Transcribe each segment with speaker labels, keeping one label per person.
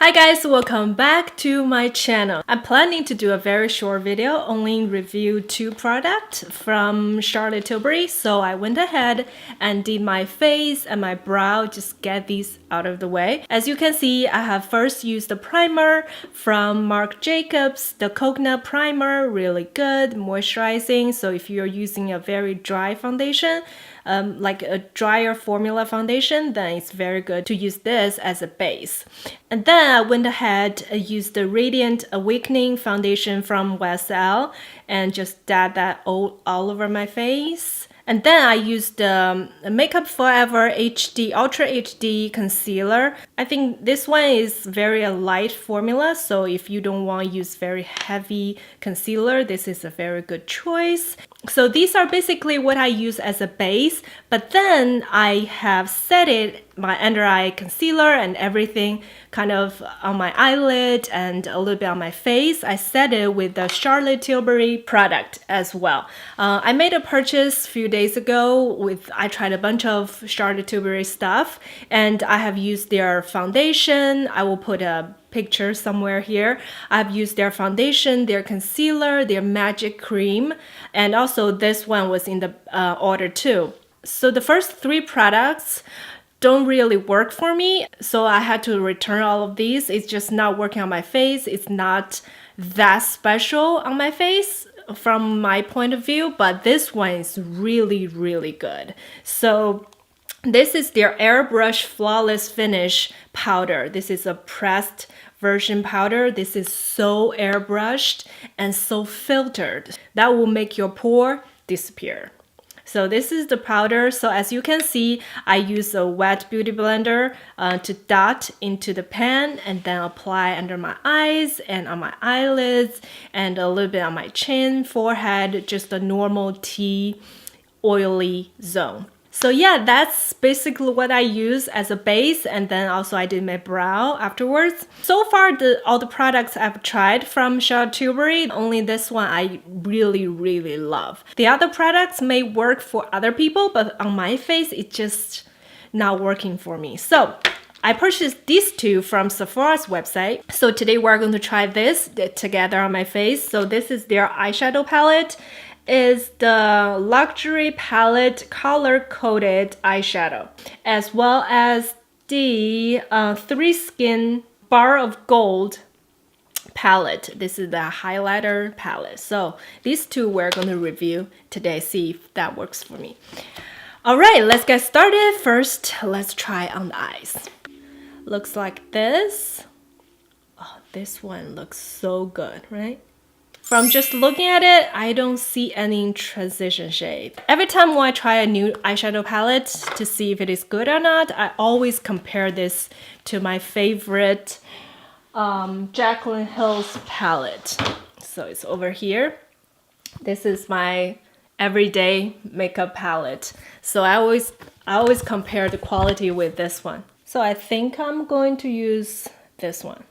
Speaker 1: Hi guys, welcome back to my channel. I'm planning to do a very short video, only review 2 products from Charlotte Tilbury. So I went ahead and did my face and my brow, just get these out of the way. As you can see, I have first used the primer from Marc Jacobs, the coconut primer, really good, moisturizing. So if you're using a very dry foundation, like a drier formula foundation, then it's very good to use this as a base. And then I went ahead and used the Radiant Awakening foundation from YSL and just dab that all over my face. And then I used the Makeup Forever HD Ultra HD concealer. I think this one is very light formula, so if you don't want to use very heavy concealer, this is a very good choice. So these are basically what I use as a base, but then I have set it, my under eye concealer and everything kind of on my eyelid and a little bit on my face. I set it with the Charlotte Tilbury product as well. I made a purchase a few days ago I tried a bunch of Charlotte Tilbury stuff and I have used their foundation. I will put a picture somewhere here. I've used their foundation, their concealer, their magic cream, and also this one was in the order too. So the first 3 products don't really work for me, so I had to return all of these. It's just not working on my face. It's not that special on my face from my point of view, but this one is really, really good. So this is their Airbrush Flawless Finish powder. This is a pressed version powder. This is so airbrushed and so filtered. That will make your pore disappear. So this is the powder. So as you can see, I use a wet beauty blender to dot into the pan and then apply under my eyes and on my eyelids and a little bit on my chin, forehead, just a normal tea oily zone. So yeah, that's basically what I use as a base, and then also I did my brow afterwards. So far, all the products I've tried from Charlotte Tilbury, only this one I really, really love. The other products may work for other people, but on my face, it's just not working for me. So I purchased these 2 from Sephora's website. So today we're going to try this together on my face. So this is their eyeshadow palette. Is the Luxury Palette color-coded eyeshadow, as well as the 3 Skin Bar of Gold palette. This is the highlighter palette. So these 2 we're going to review today, see if that works for me. All right, let's get started. First, let's try on the eyes. Looks like this. Oh, this one looks so good, right? From just looking at it, I don't see any transition shade. Every time when I try a new eyeshadow palette to see if it is good or not, I always compare this to my favorite Jaclyn Hill's palette. So it's over here. This is my everyday makeup palette. So I always compare the quality with this one. So I think I'm going to use this one.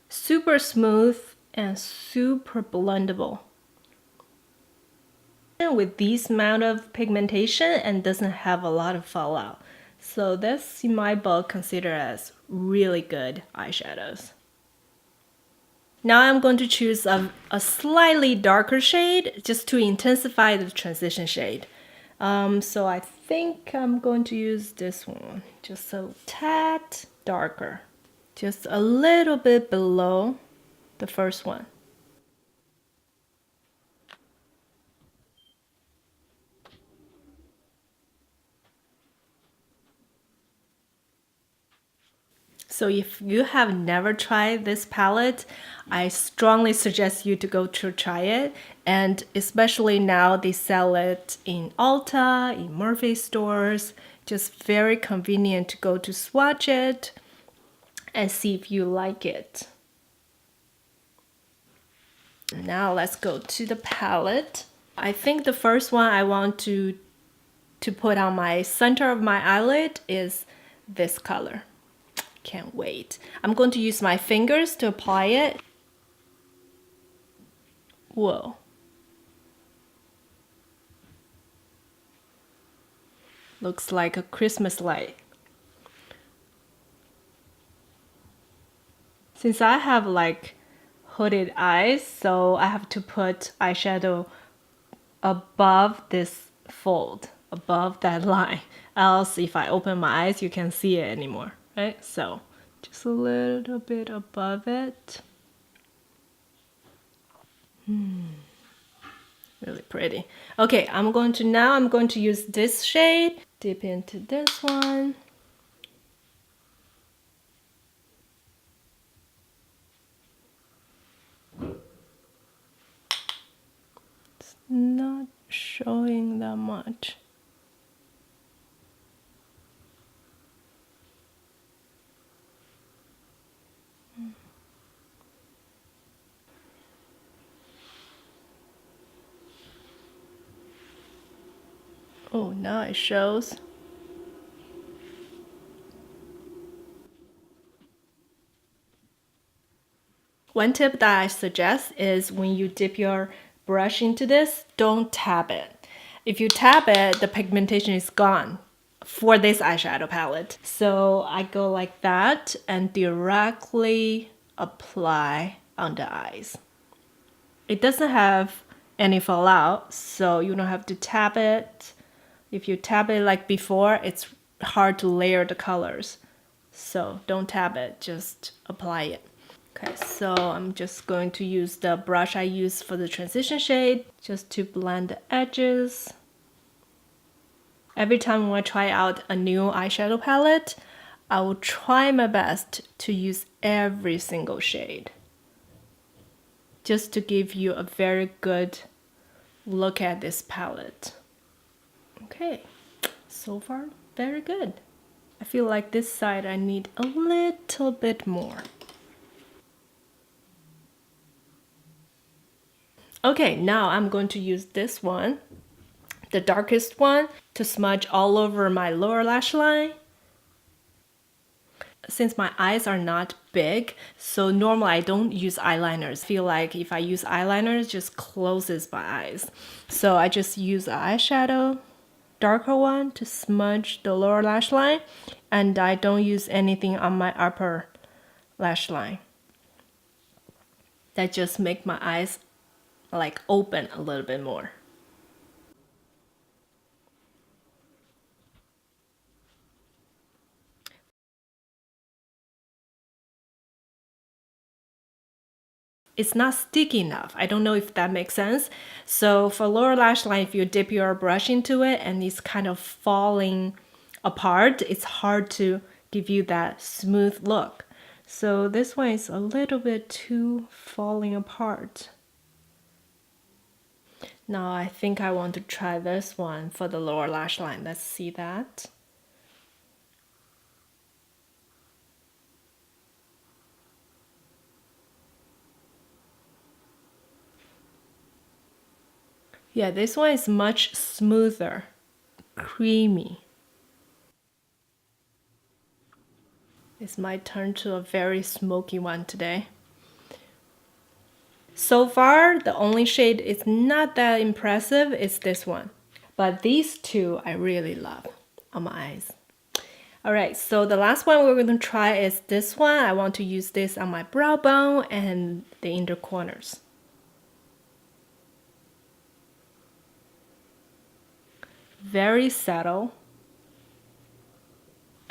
Speaker 1: Super smooth and super blendable. With this amount of pigmentation and doesn't have a lot of fallout. So that's in my book considered as really good eyeshadows. Now I'm going to choose a slightly darker shade just to intensify the transition shade. So I think I'm going to use this one, just a tad darker. Just a little bit below the first one. So if you have never tried this palette, I strongly suggest you to go to try it. And especially now they sell it in Ulta, in Murphy stores. Just very convenient to go to swatch it and see if you like it. Now let's go to the palette. I think the first one I want to put on my center of my eyelid is this color. Can't wait. I'm going to use my fingers to apply it. Whoa. Looks like a Christmas light. Since I have like hooded eyes, so I have to put eyeshadow above this fold, above that line. Else, if I open my eyes, you can't see it anymore, right? So just a little bit above it. Really pretty. Okay, I'm going to use this shade, dip into this one. It's not showing that much. Oh, now it shows. One tip that I suggest is when you dip your brush into this, don't tap it. If you tap it, the pigmentation is gone for this eyeshadow palette. So I go like that and directly apply on the eyes. It doesn't have any fallout, so you don't have to tap it. If you tap it like before, it's hard to layer the colors. So don't tap it, just apply it. Okay, so I'm just going to use the brush I used for the transition shade just to blend the edges. Every time when I try out a new eyeshadow palette, I will try my best to use every single shade, just to give you a very good look at this palette. Okay, so far very good. I feel like this side I need a little bit more. Okay, now I'm going to use this one, the darkest one, to smudge all over my lower lash line. Since my eyes are not big, so normally I don't use eyeliners. I feel like if I use eyeliners, it just closes my eyes. So I just use an eyeshadow, darker one, to smudge the lower lash line, and I don't use anything on my upper lash line. That just make my eyes like open a little bit more. It's not sticky enough. I don't know if that makes sense. So for lower lash line, if you dip your brush into it and it's kind of falling apart, it's hard to give you that smooth look. So this one is a little bit too falling apart. Now I think I want to try this one for the lower lash line. Let's see that. Yeah, this one is much smoother, creamy. It's my turn to a very smoky one today. So far, the only shade is not that impressive is this one. But these two I really love on my eyes. Alright, so the last one we're going to try is this one. I want to use this on my brow bone and the inner corners. Very subtle.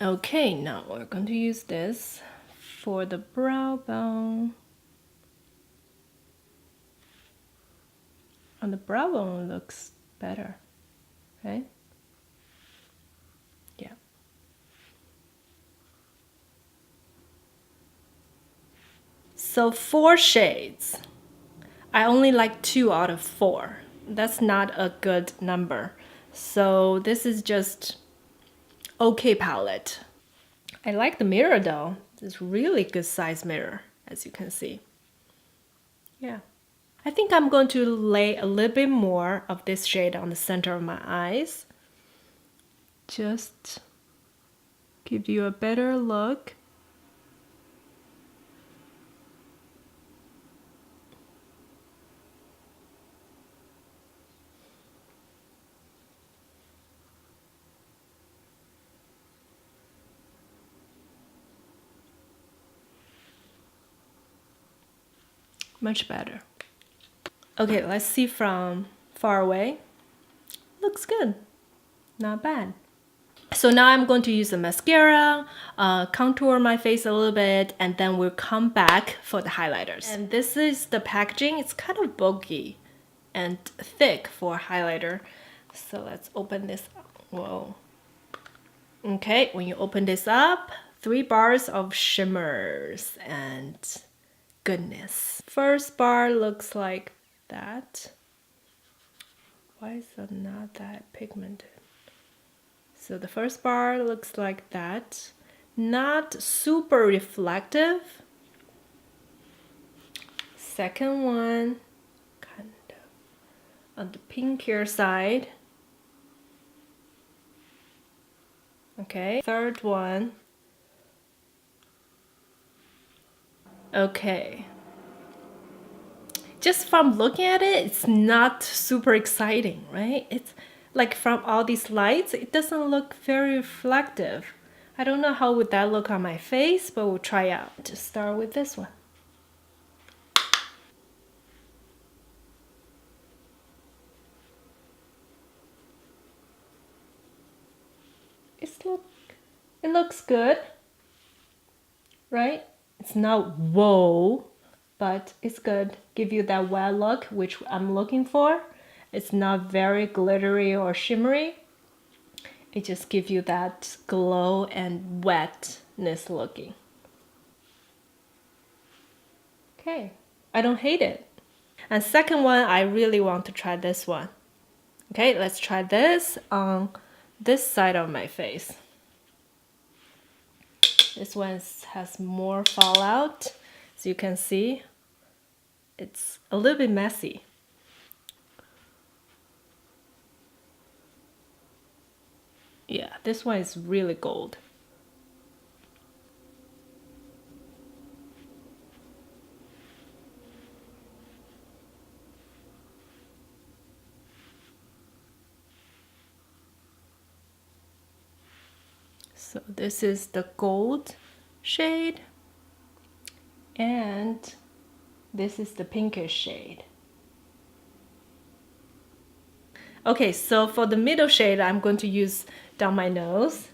Speaker 1: Okay, now we're going to use this for the brow bone. On the brow bone looks better, okay? Yeah. So 4 shades. I only like 2 out of 4. That's not a good number. So this is just okay palette. I like the mirror though. It's a really good size mirror, as you can see. Yeah. I think I'm going to lay a little bit more of this shade on the center of my eyes. Just give you a better look. Much better. Okay, let's see from far away. Looks good. Not bad. So now I'm going to use the mascara, contour my face a little bit, and then we'll come back for the highlighters. And this is the packaging. It's kind of bulky and thick for highlighter. So let's open this up. Whoa. Okay, when you open this up, 3 bars of shimmers and goodness. First bar looks like that. Why is it not that pigmented? So the first bar looks like that. Not super reflective. Second one, kind of on the pinkier side. Okay, third one. Okay. Just from looking at it, it's not super exciting, right? It's like from all these lights, it doesn't look very reflective. I don't know how would that look on my face, but we'll try out. Just start with this one. It looks good, right? It's not whoa, but it's good. Give you that wet look, which I'm looking for. It's not very glittery or shimmery. It just gives you that glow and wetness looking. Okay, I don't hate it. And second one, I really want to try this one. Okay, let's try this on this side of my face. This one has more fallout, as you can see. It's a little bit messy. Yeah, this one is really gold. So this is the gold shade, and this is the pinkish shade. Okay, so for the middle shade, I'm going to use down my nose.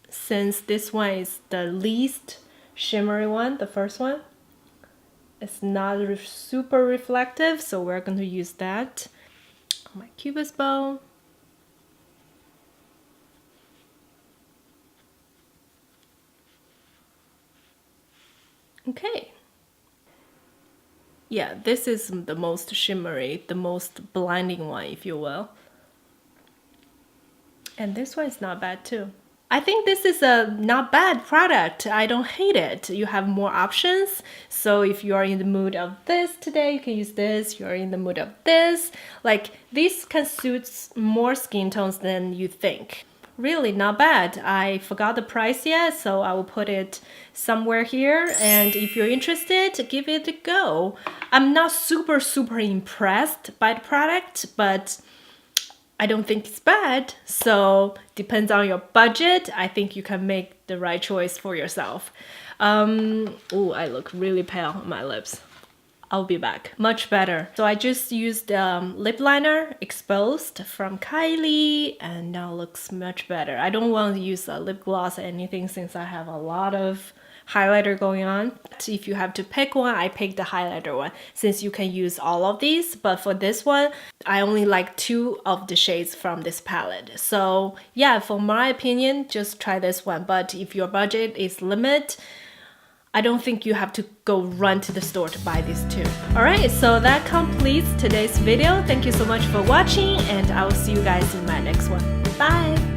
Speaker 1: Since this one is the least shimmery one, the first one, it's not super reflective, so we're going to use that on my cubist bow. Okay. Yeah, this is the most shimmery, the most blinding one, if you will. And this one is not bad too. I think this is a not bad product. I don't hate it. You have more options. So if you are in the mood of this today, you can use this. You're in the mood of this. Like, this can suit more skin tones than you think. Really not bad. I forgot the price yet, so I will put it somewhere here. And if you're interested, give it a go. I'm not super impressed by the product, but I don't think it's bad. So depends on your budget. I think you can make the right choice for yourself. Oh, I look really pale on my lips. I'll be back. Much better. So I just used lip liner exposed from Kylie, and now looks much better. I don't want to use a lip gloss or anything since I have a lot of highlighter going on. If you have to pick one, I picked the highlighter one since you can use all of these. But for this one, I only like 2 of the shades from this palette. So yeah, for my opinion, just try this one. But if your budget is limited, I don't think you have to go run to the store to buy these 2. Alright, so that completes today's video. Thank you so much for watching, and I will see you guys in my next one. Bye!